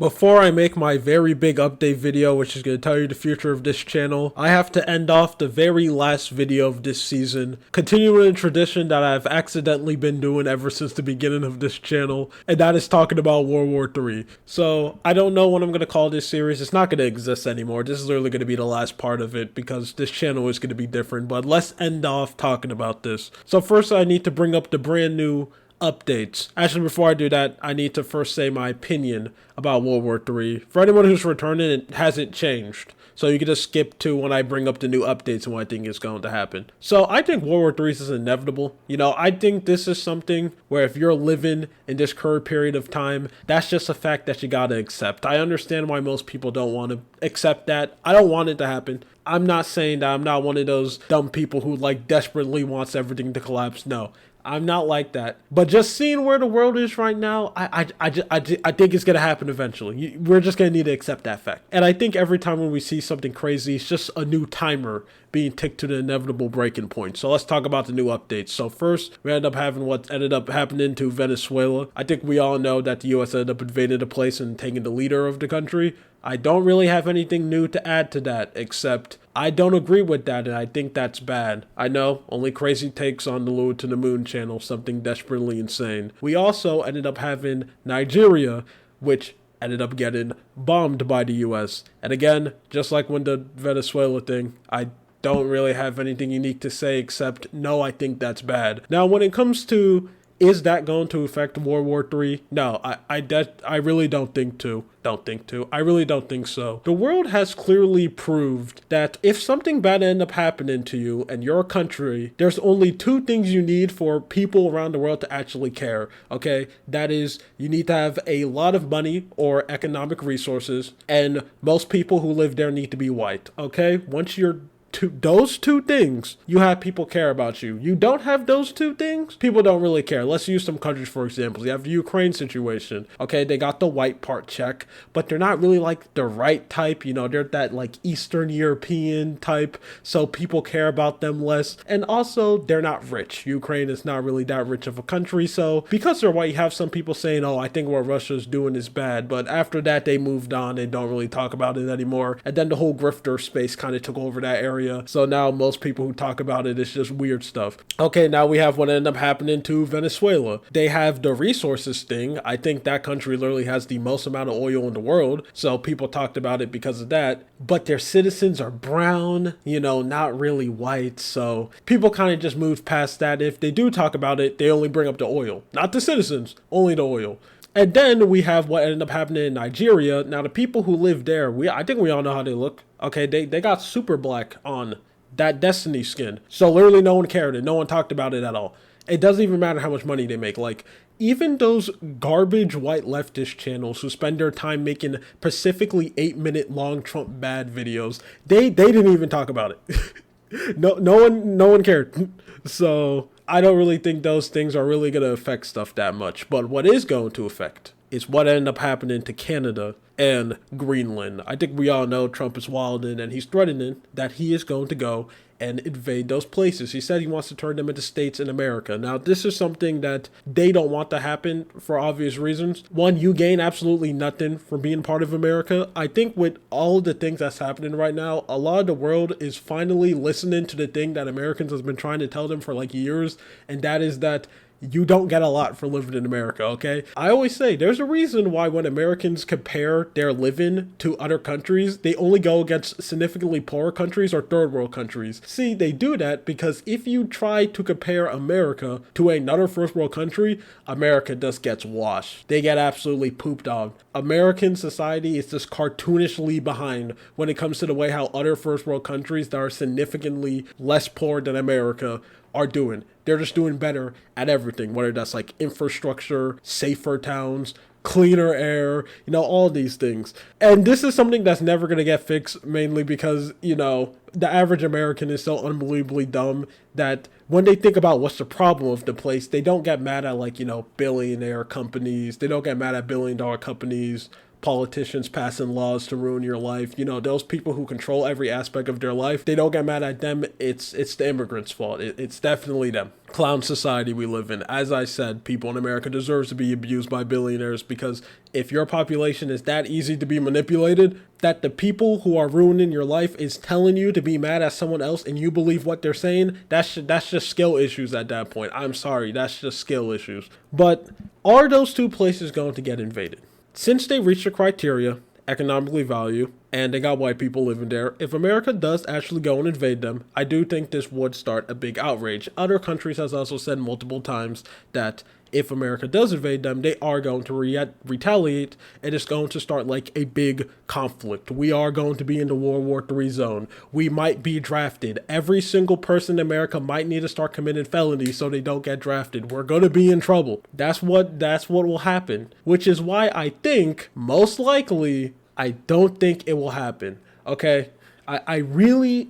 Before I make my very big update video, which is going to tell you the future of this channel, I have to end off the very last video of this season, continuing a tradition that I've accidentally been doing ever since the beginning of this channel, and that is talking about World War III. So, I don't know what I'm going to call this series. It's not going to exist anymore. This is literally going to be the last part of it because this channel is going to be different, but let's end off talking about this. So first I need to bring up the brand new updates. Actually, before I do that, I need to first say my opinion about World War III. For anyone who's returning, it hasn't changed. So you can just skip to when I bring up the new updates and what I think is going to happen. So I think World War III is inevitable. I think this is something where if you're living in this current period of time, that's just a fact that you gotta accept. I understand why most people don't want to accept that. I don't want it to happen. I'm not saying that I'm not one of those dumb people who desperately wants everything to collapse. No. I'm not like that. But just seeing where the world is right now, I think it's going to happen eventually. We're just going to need to accept that fact. And I think every time when we see something crazy, it's just a new timer being ticked to the inevitable breaking point. So let's talk about the new updates. So first, we ended up having what ended up happening to Venezuela. I think we all know that the US ended up invading the place and taking the leader of the country. I don't really have anything new to add to that, except I don't agree with that, and I think that's bad. I know, only crazy takes on the Lure to the Moon channel, something desperately insane. We also ended up having Nigeria, which ended up getting bombed by the US. And again, just like when the Venezuela thing, I don't really have anything unique to say, except no, I think that's bad. Now, when it comes to is that going to affect World War III? No, I really don't think to. I really don't think so. The world has clearly proved that if something bad ends up happening to you and your country, there's only two things you need for people around the world to actually care, okay? That is, you need to have a lot of money or economic resources, and most people who live there need to be white, okay? Once you're those two things, you have people care about you. You don't have those two things, people don't really care. Let's use some countries for example. You have the Ukraine situation. Okay, they got the white part check, but they're not really the right type. They're that Eastern European type, so people care about them less. And also, they're not rich. Ukraine is not really that rich of a country, so because they're white, you have some people saying, oh, I think what Russia's doing is bad, but after that, they moved on and don't really talk about it anymore. And then the whole grifter space kind of took over that area. So now most people who talk about it, it's just weird stuff. Okay, now we have what ended up happening to Venezuela. They have the resources thing. I think that country literally has the most amount of oil in the world. So people talked about it because of that. But their citizens are brown, not really white. So people kind of just moved past that. If they do talk about it, they only bring up the oil. Not the citizens, only the oil. And then we have what ended up happening in Nigeria. Now, the people who live there, I think we all know how they look. Okay, they got super black on that Destiny skin. So literally no one cared and no one talked about it at all. It doesn't even matter how much money they make. Even those garbage white leftist channels who spend their time making specifically 8-minute long Trump bad videos, they didn't even talk about it. No one cared. So I don't really think those things are really going to affect stuff that much. But what is going to affect is what ended up happening to Canada and Greenland. I think we all know Trump is wilding and he's threatening that he is going to go and invade those places. He said he wants to turn them into states in America. Now, this is something that they don't want to happen for obvious reasons. One, you gain absolutely nothing from being part of America. I think with all of the things that's happening right now, a lot of the world is finally listening to the thing that Americans has been trying to tell them for years, and that is that you don't get a lot for living in America, okay? I always say there's a reason why when Americans compare their living to other countries, they only go against significantly poorer countries or third world countries. See, they do that because if you try to compare America to another first world country, America just gets washed. They get absolutely pooped on. American society is just cartoonishly behind when it comes to the way how other first world countries that are significantly less poor than America are doing. They're just doing better at everything, whether that's infrastructure, safer towns, cleaner air, all these things. And this is something that's never going to get fixed, mainly because, the average American is so unbelievably dumb that when they think about what's the problem of the place, they don't get mad at billionaire companies. They don't get mad at $1 billion companies politicians passing laws to ruin your life. You know, those people who control every aspect of their life, they don't get mad at them. It's the immigrants' fault. It's definitely them. Clown society we live in. As I said, people in America deserve to be abused by billionaires, because if your population is that easy to be manipulated, that the people who are ruining your life is telling you to be mad at someone else and you believe what they're saying, that's just skill issues at that point. I'm sorry, that's just skill issues. But are those two places going to get invaded? Since they reached the criteria, economically value, and they got white people living there, if America does actually go and invade them, I do think this would start a big outrage. Other countries has also said multiple times that if America does invade them, they are going to retaliate, and it's going to start like a big conflict. We are going to be in the World War III zone. We might be drafted. Every single person in America might need to start committing felonies so they don't get drafted. We're going to be in trouble. That's what will happen, which is why I think most likely I don't think it will happen. Okay? I really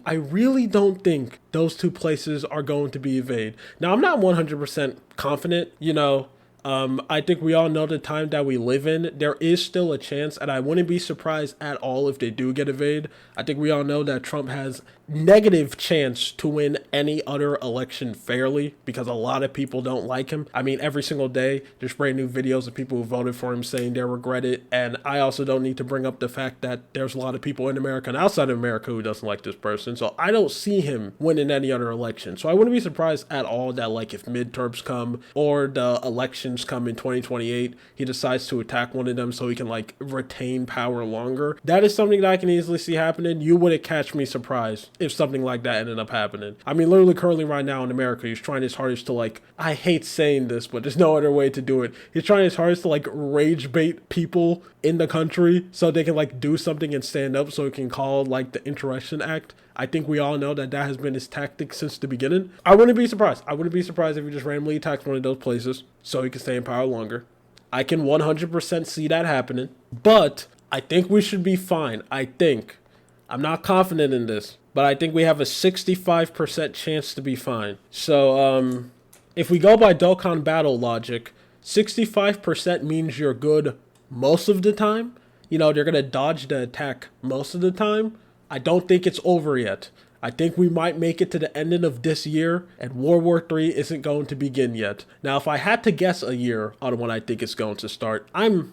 don't think those two places are going to be invaded. Now, I'm not 100% confident, you know. I think we all know the time that we live in. There is still a chance, and I wouldn't be surprised at all if they do get invaded. I think we all know that Trump has negative chance to win any other election fairly, because a lot of people don't like him. I mean, every single day there's brand new videos of people who voted for him saying they regret it. And I also don't need to bring up the fact that there's a lot of people in America and outside of America who doesn't like this person. So I don't see him winning any other election. So I wouldn't be surprised at all that, like, if midterms come or the elections come in 2028, he decides to attack one of them so he can, like, retain power longer. That is something that I can easily see happening. You wouldn't catch me surprised if something like that ended up happening. I mean, literally currently right now in America, he's trying his hardest to, like, I hate saying this, but there's no other way to do it. He's trying his hardest to, like, rage bait people in the country so they can, like, do something and stand up so he can call, like, the Insurrection Act. I think we all know that that has been his tactic since the beginning. I wouldn't be surprised. I wouldn't be surprised if he just randomly attacks one of those places so he can stay in power longer. I can 100% see that happening, but I think we should be fine. I'm not confident in this, but I think we have a 65% chance to be fine. So, if we go by Dokkan Battle logic, 65% means you're good most of the time. You know, they're going to dodge the attack most of the time. I don't think it's over yet. I think we might make it to the ending of this year, and World War III isn't going to begin yet. Now, if I had to guess a year on when I think it's going to start, I'm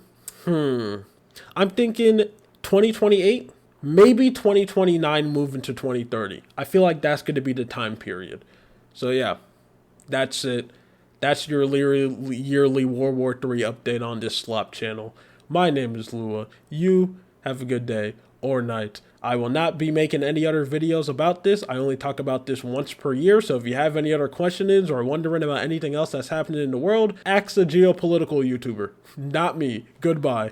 thinking 2028, maybe 2029 moving to 2030. I feel like that's going to be the time period. So yeah, that's it. That's your yearly World War III update on this slop channel. My name is Lua. You have a good day or night. I will not be making any other videos about this. I only talk about this once per year, so if you have any other questions or wondering about anything else that's happening in the world, ask a geopolitical YouTuber. Not me. Goodbye.